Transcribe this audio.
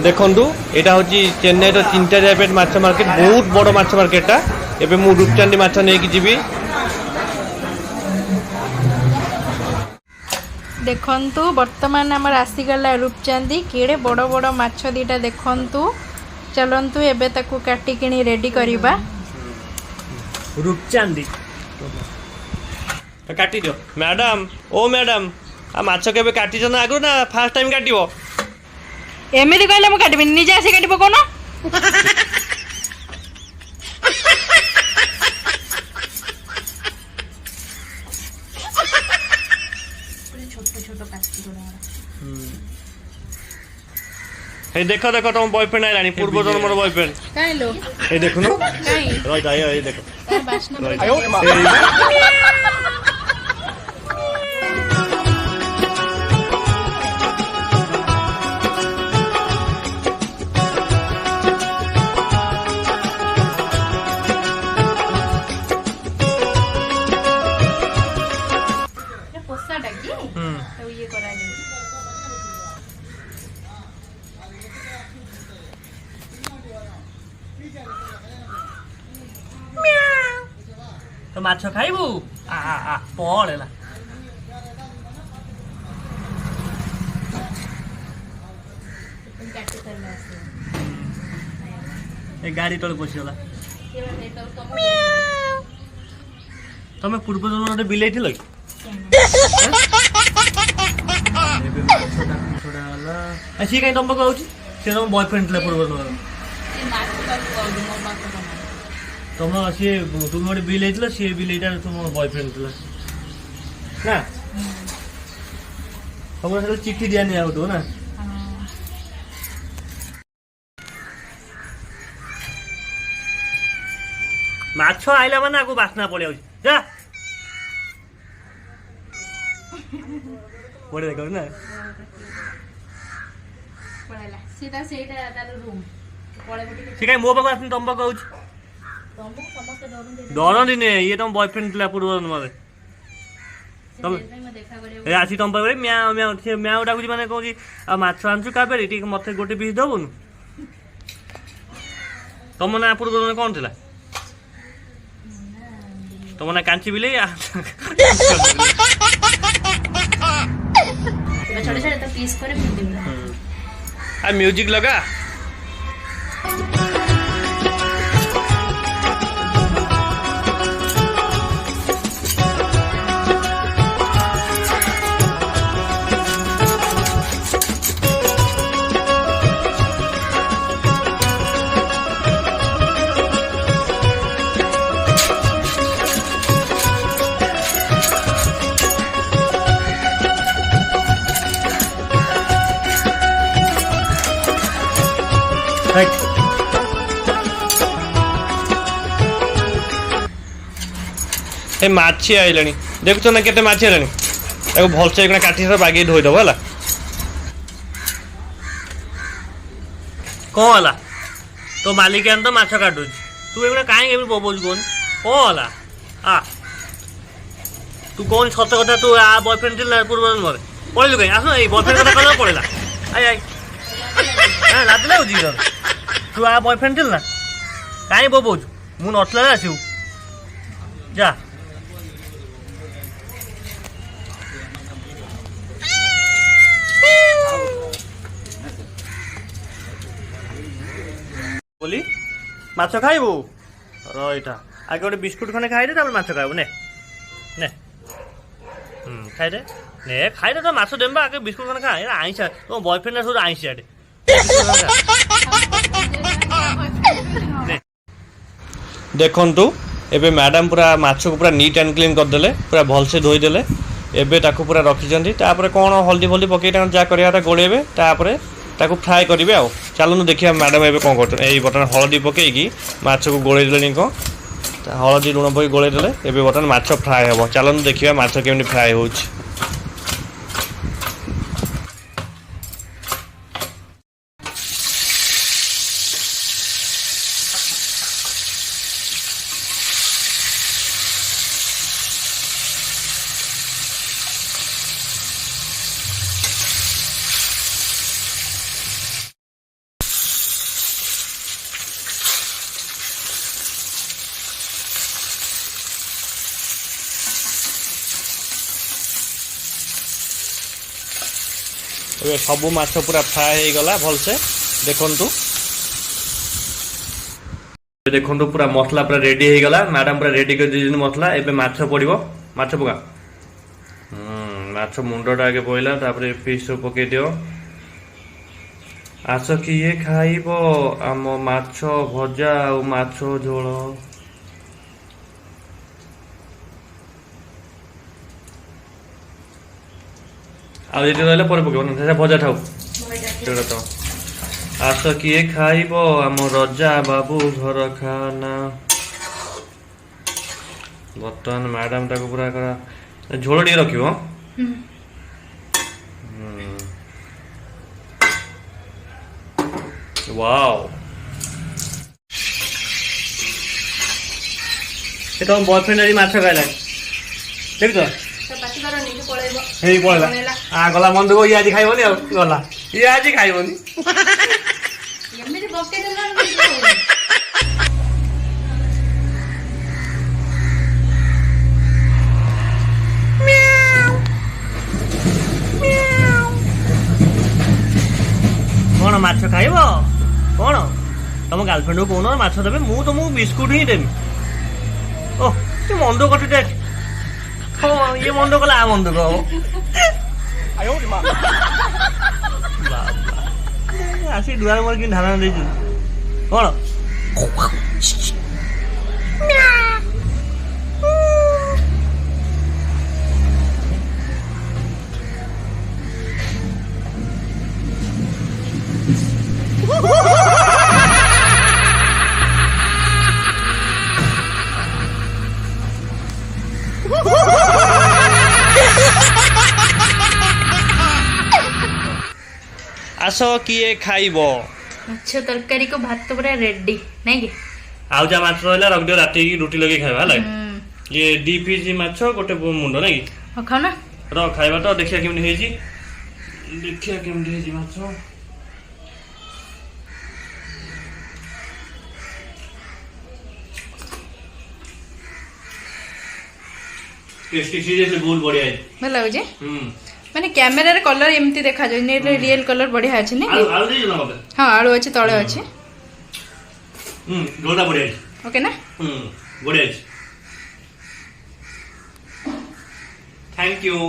देखु यहाँ हूँ चेन्नई चिंता जाइपेट माछ मार्केट बहुत बड़ माछ मार्केटा एबे मु रूपचंदी माछ नहीं जीवी देखंतु वर्तमान आमर आसीगला रूपचंदी केड़े बड़ बड़ माछ दीटा देखंतु चलंतु एबे ताकू काटी किणी रेडी करिबा रूपचंदी काटी दियो मैडम ओ मैडम आ माछ केबे काटी छ ना आगु ना फर्स्ट टाइम काटिबो एमिति कहले मु काटिबि निजे आसी काटिबो कोन हे देखो देखो तुम बॉयफ्रेंड आइलानी पूर्व जन्मर बॉयफ्रेंड काई लो हे देखो न काई राइट आयो हे देखो बासना आयो पोसा डाकी तो ये करा दे तो माछ खाइबू आ आ पड़ेला ए गाड़ी तले पसिगला तमे पूर्व जन्म रे बिलेई थिल कि सी कहीं तुम कहूँ सी तुम बॉयफ्रेंड थे पूर्व जन्म तुम सी तुम गोटे बिल होता सी बिलटा तुम बॉयफ्रेंड थी ना तुम चिट्ठी दिया नहीं आउट हो ना माछ आइला माने आगु बासना पड़े जा पड़े देखो ना पळला सीधा सेटा तार रूम पळे बटी सी कहीं मो पाक आसनी तुम पाक कहूँ तमु समस्त डरनी नहीं ये तुम बॉयफ्रेंड थी पूर्व जन्म तुम ए आसी तुम पाक म्याओ म्याओ से म्याओ डाकुची माने कहूँ आ माछ आनछु काबेरी ठीक मते गोटे पीस दबुनु तुम ना पूर्व जन्म कौन थिला तुम ना कांची बिले छोटे छोटे तो पीस करे फिर देबो आ म्यूजिक लगा ए माछी आइलानी देखुछ ना केते माछी आइलानी ताको भलसे एकना काठी से बागे धोई दबो हला को हला तो मालिक आन तो माछ काटू तू एकना काहे एबे बोबोज कोन को हला आ तू कोन सत कथा तू आ बॉयफ्रेंड दिला पूर्व जन्म रे पळिलु काई आसो ए बॉयफ्रेंड कथा कला पळिला आय आय हां लादला उजी तू आ बॉयफ्रेंड दिला काहे बोबोज मु नथला आसिउ जा बोली माछ खाइबू रईटा आगे गोटे बिस्कुट खने खाई दे माछ खाइबू ने ने खाई दे ने खाई दे तो माछ देबा आगे बिस्कुट खने खा आइसा तो बॉयफ्रेंड सब आइसा आडे देखंतु एबे मैडम पूरा माछ को पूरा नीट एंड क्लीन कर देले पूरा भलसे धोई देले एबे ताकू पूरा रखिजंती तापर कोन हल्दी फल्दी पकई जा करिया गोलेबे तापर ताकू फ्राए करेंगे आउ चलू देखिए मैडम एवं कौन कर बर्तमान हलदी पकईकि माछ को गोले देले कौन हलदी लुण पकई गोले देले एवं बर्तमान माछ फ्राए हम चलू देखिए माछ केमती फ्राए हो। ଏବେ ସବୁ ମାଛ ପୁରା ଫ୍ରାଏ ହେଇଗଲା ଭଲସେ ଦେଖନ୍ତୁ। ଦେଖନ୍ତୁ ପୁରା ମସଲା ପୁରା ରେଡି ହେଇଗଲା। ମ୍ୟାଡାମ ପୁରା ରେଡି କରିଦେଇଛନ୍ତି ମସଲା। ଏବେ ମାଛ ପଡିବ। ମାଛ ପକା। ମାଛ ମୁଣ୍ଡଟା ଆଗେ ପଇଲା, ତାପରେ ପିସ୍ ସବୁ ପକେଇ ଦିଅ। ଆସ କିଏ ଖାଇବ ଆମ ମାଛ ଭଜା ଆଉ ମାଛ ଝୋଳ। ଆଉ ଏଠି ରହିଲେ ପରେ ପକେଇବ ନା, ସେଟା ଭଜା ଥାଉ ସେଗୁଡା ତ। ଆସ କିଏ ଖାଇବ ଆମ ରଜା ବାବୁ ଘର ଖାନା। ବର୍ତ୍ତମାନ ମ୍ୟାଡାମ ତାକୁ ପୁରା ଝୋଳ ଟିକେ ରଖିବ। ୱାଓ, ସେ ତମ ବୟଫ୍ରେଣ୍ଡ ଆଜି ମାଛ ଖାଇଲାଣି ଦେଖିଛ? ହେଇ ପଳେଇଲା। ଗଲା ମନ ଦୁଃଖ, ଇଏ ଆଜି ଖାଇବନି ଆଉ ଗଲା, ଇଏ ଆଜି ଖାଇବନି। କଣ ମାଛ ଖାଇବ? କଣ ତମ ଗାର୍ଲଫ୍ରେଣ୍ଡକୁ କହୁନ ମାଛ ଦେବେ, ମୁଁ ତମକୁ ବିସ୍କୁଟ ହିଁ ଦେବି। ଓ ତୁ ମନ ଦୁଃଖ କରୁଛୁ, ଇଏ ମନ ଦୁଃଖ କଲା, ଆ ମନ ଦୁଃଖ ହବ। ଆସି ଦୁଆର ମୋର କି ଧାରଣା ଦେଇଛୁ କଣ? ଆସ କିଏ ଖାଇବ? ମାଛ ତରକାରୀ କୁ ଭାତ ପୁରା ରେଡି ନାଇଁ କି? ଆଉ ଯାହା ମାଛ ରହିଲା ରଖିଦିଅ, ରାତିକି ରୁଟି ଲଗେଇ ଖାଇବା ହେଲା। ଇଏ 2 ପିସ୍ ମାଛ, ଗୋଟେ ମୁଣ୍ଡ ନାଇଁ କି? ଖାଉ ନା ର ଖାଇବା ତ, ଦେଖିବା କେମିତି ହେଇଛି। ଦେଖିବା କେମିତି ହେଇଛି ମାଛ। ବହୁତ ବଢିଆ ହେଇଛି, ଭଲ ଲାଗୁଛି। ମାନେ କ୍ୟାମେରାରେ କଲର ଏମିତି ଦେଖାଯାଉଛି, ନେଟ୍ରେ ରିଏଲ କଲର ବଢିଆ ଅଛି ନା? ଆଳୁ ଦେଇଛୁ ନା ମତେ? ହଁ ଆଳୁ ଅଛି, ତଳେ ଅଛି। ଝୋଳଟା ବଢିଆ ହେଇଛି। ଓକେ ନା? ବଢିଆ ହେଇଛି। Thank you.